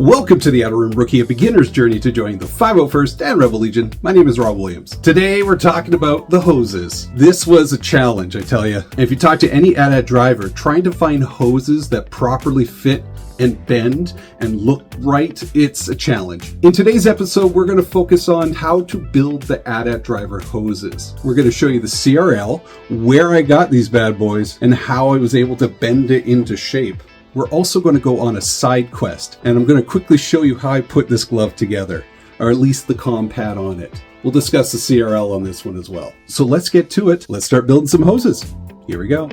Welcome to the Outer Rim Rookie, a beginner's journey to join the 501st and Rebel Legion. My name is Rob Williams. Today we're talking about the hoses. This was a challenge, I tell you. And if you talk to any AT-AT driver, trying to find hoses that properly fit and bend and look right, it's a challenge. In today's episode, we're going to focus on how to build the AT-AT driver hoses. We're going to show you the CRL, where I got these bad boys, and how I was able to bend it into shape. We're also going to go on a side quest, and I'm going to quickly show you how I put this glove together, or at least the comm pad on it. We'll discuss the CRL on this one as well. So let's get to it. Let's start building some hoses. Here we go.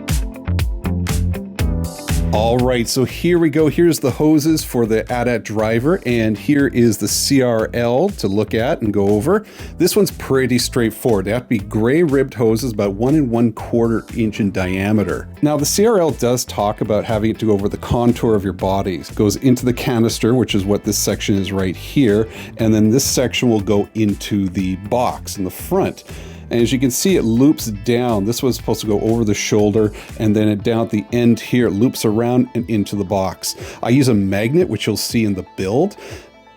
All right, so here we go. Here's the hoses for the AT-AT driver, and here is the CRL to look at and go over. This one's pretty straightforward. They have to be gray ribbed hoses, about 1 1/4 inch in diameter. Now, the CRL does talk about having it to go over the contour of your body. It goes into the canister, which is what this section is right here, and then this section will go into the box in the front. And as you can see, it loops down. This was supposed to go over the shoulder, and then down at the end here, it loops around and into the box. I use a magnet, which you'll see in the build,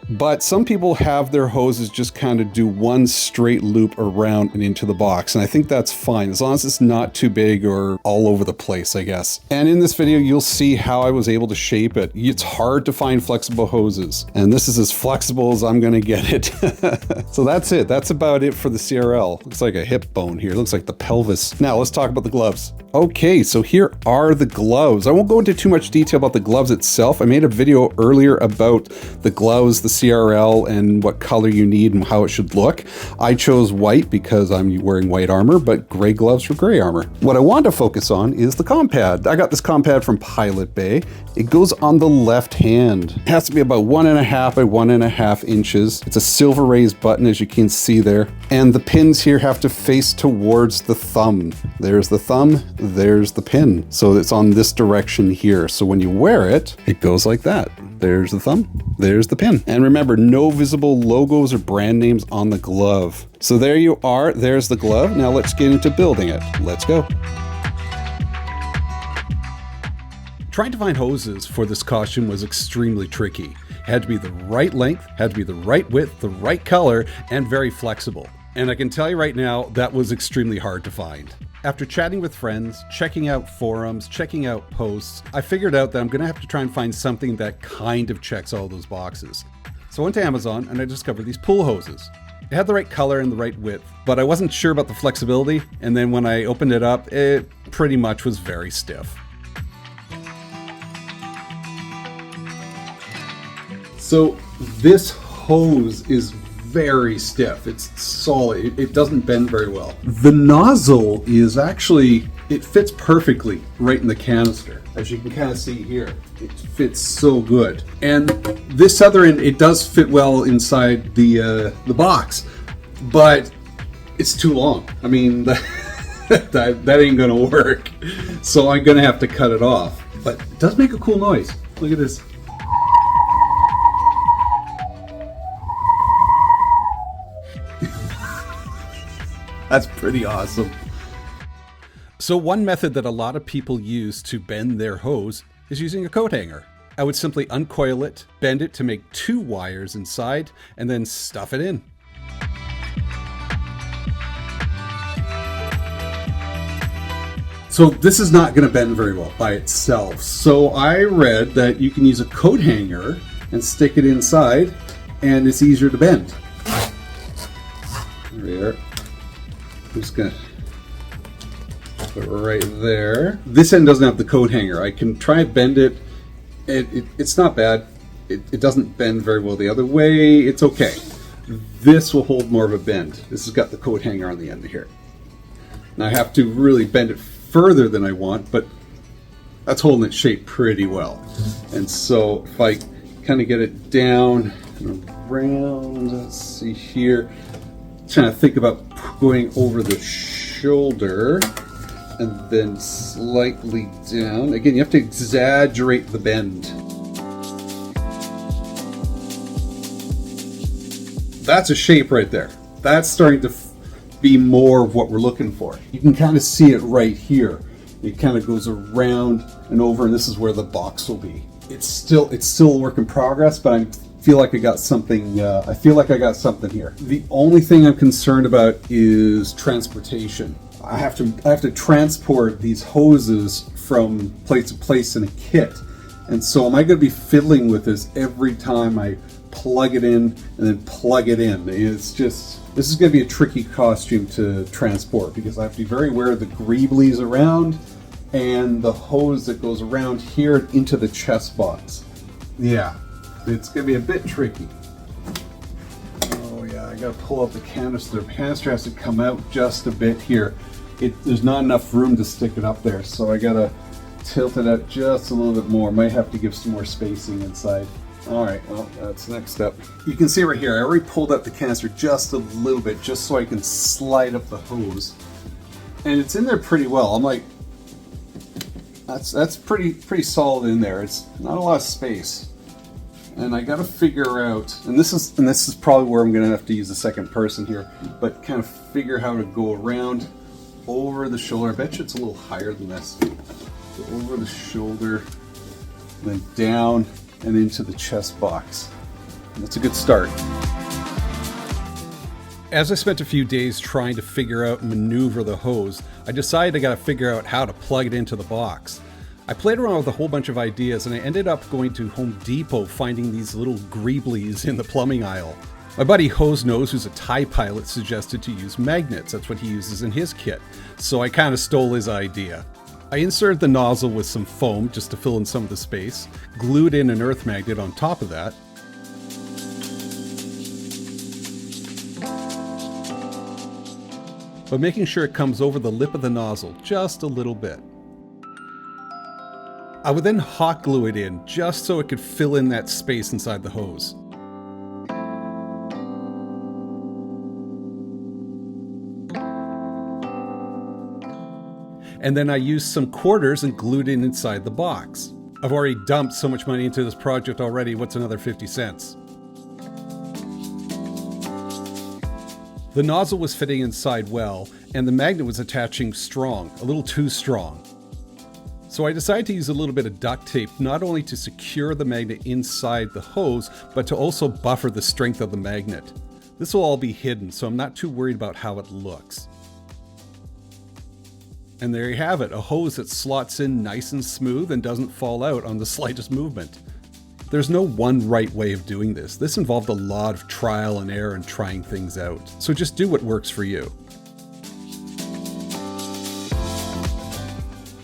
but some people have their hoses just kind of do one straight loop around and into the box. And I think that's fine, as long as it's not too big or all over the place, I guess. And in this video, you'll see how I was able to shape it. It's hard to find flexible hoses, and this is as flexible as I'm gonna get it. So that's it. That's about it for the CRL. Looks like a hip bone here. Looks like the pelvis. Now let's talk about the gloves. Okay, so here are the gloves. I won't go into too much detail about the gloves itself. I made a video earlier about the gloves, the CRL, and what color you need and how it should look. I chose white because I'm wearing white armor, but gray gloves for gray armor. What I want to focus on is the comm pad. I got this comm pad from Pilot Bay. It goes on the left hand. It has to be about 1.5 by 1.5 inches. It's a silver raised button, as you can see there. And the pins here have to face towards the thumb. There's the thumb, there's the pin. So it's on this direction here. So when you wear it, it goes like that. There's the thumb, there's the pin. And remember, no visible logos or brand names on the glove. So there you are, there's the glove. Now let's get into building it. Let's go. Trying to find hoses for this costume was extremely tricky. It had to be the right length, had to be the right width, the right color, and very flexible. And I can tell you right now, that was extremely hard to find. After chatting with friends, checking out forums, checking out posts, I figured out that I'm gonna have to try and find something that kind of checks all those boxes. So I went to Amazon and I discovered these pull hoses. It had the right color and the right width, but I wasn't sure about the flexibility, and then when I opened it up, it pretty much was very stiff. So this hose is very stiff. It's solid. It doesn't bend very well. The nozzle is actually, it fits perfectly right in the canister. As you can kind of see here, it fits so good. And this other end, it does fit well inside the box, but it's too long. I mean, that ain't gonna work. So I'm gonna have to cut it off. But it does make a cool noise. Look at this. That's pretty awesome. So one method that a lot of people use to bend their hose is using a coat hanger. I would simply uncoil it, bend it to make 2 wires inside, and then stuff it in. So this is not going to bend very well by itself. So I read that you can use a coat hanger and stick it inside, and it's easier to bend. There we are. I'm just gonna put it right there. This end doesn't have the coat hanger. I can try and bend it. It's not bad. It doesn't bend very well the other way. It's okay. This will hold more of a bend. This has got the coat hanger on the end here. Now I have to really bend it further than I want, but that's holding its shape pretty well. And so if I kind of get it down and around, let's see here, trying to think about going over the shoulder and then slightly down. Again, you have to exaggerate the bend. That's a shape right there. That's starting to be more of what we're looking for. You can kind of see it right here. It kind of goes around and over, and this is where the box will be. It's still a work in progress, but feel like I got something. I feel like I got something here. The only thing I'm concerned about is transportation. I have to transport these hoses from place to place in a kit, and so am I going to be fiddling with this every time I plug it in and then plug it in? This is going to be a tricky costume to transport because I have to be very aware of the Greeblies around and the hose that goes around here into the chest box. Yeah, it's going to be a bit tricky. Oh yeah, I got to pull out the canister. The canister has to come out just a bit here. There's not enough room to stick it up there, so I got to tilt it out just a little bit more. Might have to give some more spacing inside. All right, well, that's the next step. You can see right here, I already pulled out the canister just a little bit, just so I can slide up the hose. And it's in there pretty well. I'm like, that's pretty solid in there. It's not a lot of space. And I got to figure out, and this is probably where I'm going to have to use the second person here, but kind of figure how to go around over the shoulder. I bet you it's a little higher than this. So over the shoulder, and then down and into the chest box. And that's a good start. As I spent a few days trying to figure out and maneuver the hose, I decided I got to figure out how to plug it into the box. I played around with a whole bunch of ideas, and I ended up going to Home Depot finding these little Greeblies in the plumbing aisle. My buddy Hose Nose, who's a Thai pilot, suggested to use magnets. That's what he uses in his kit. So I kind of stole his idea. I inserted the nozzle with some foam just to fill in some of the space, glued in an earth magnet on top of that, but making sure it comes over the lip of the nozzle just a little bit. I would then hot glue it in just so it could fill in that space inside the hose. And then I used some quarters and glued it inside the box. I've already dumped so much money into this project already, what's another 50 cents? The nozzle was fitting inside well, and the magnet was attaching strong, a little too strong. So I decided to use a little bit of duct tape, not only to secure the magnet inside the hose, but to also buffer the strength of the magnet. This will all be hidden, so I'm not too worried about how it looks. And there you have it, a hose that slots in nice and smooth and doesn't fall out on the slightest movement. There's no one right way of doing this. This involved a lot of trial and error and trying things out. So just do what works for you.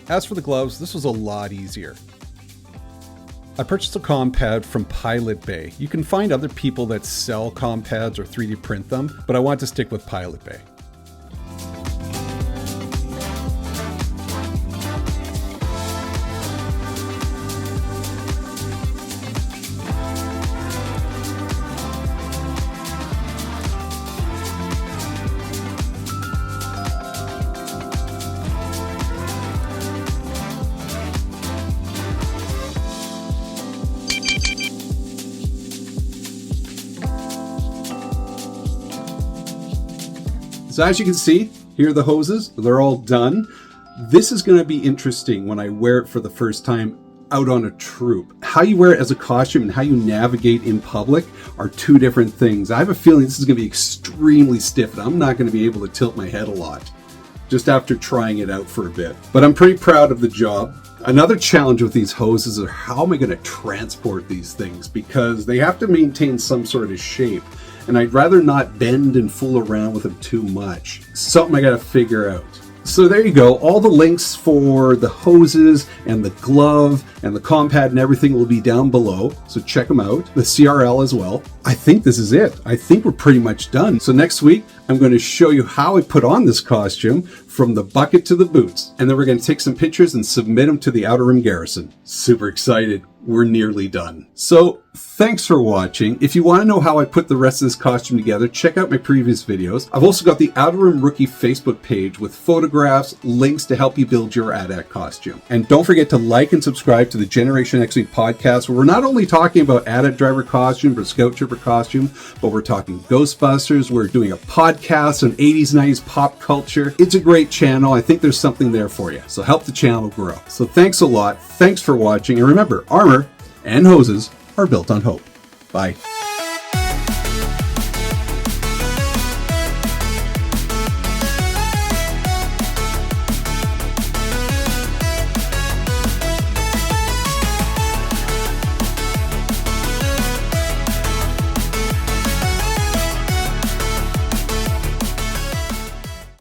As for the gloves, this was a lot easier. I purchased a comm pad from Pilot Bay. You can find other people that sell comm pads or 3D print them, but I want to stick with Pilot Bay. So as you can see, here are the hoses. They're all done. This is going to be interesting when I wear it for the first time out on a troop. How you wear it as a costume and how you navigate in public are two different things. I have a feeling this is going to be extremely stiff and I'm not going to be able to tilt my head a lot just after trying it out for a bit. But I'm pretty proud of the job. Another challenge with these hoses is how am I going to transport these things, because they have to maintain some sort of shape. And I'd rather not bend and fool around with them too much. Something I gotta figure out. So there you go. All the links for the hoses and the glove and the comm pad and everything will be down below. So check them out. The CRL as well. I think this is it. I think we're pretty much done. So next week, I'm going to show you how I put on this costume from the bucket to the boots. And then we're going to take some pictures and submit them to the Outer Rim Garrison. Super excited. We're nearly done. So thanks for watching. If you want to know how I put the rest of this costume together, check out my previous videos. I've also got the Outer Rim Rookie Facebook page with photographs, links to help you build your AT-AT costume. And don't forget to like and subscribe to the Generation X Week podcast, where we're not only talking about AT-AT driver costume or Scout Trooper costume, but we're talking Ghostbusters. We're doing a podcast on 80s, 90s pop culture. It's a great channel. I think there's something there for you. So help the channel grow. So thanks a lot. Thanks for watching. And remember, armor and hoses are built on hope. Bye.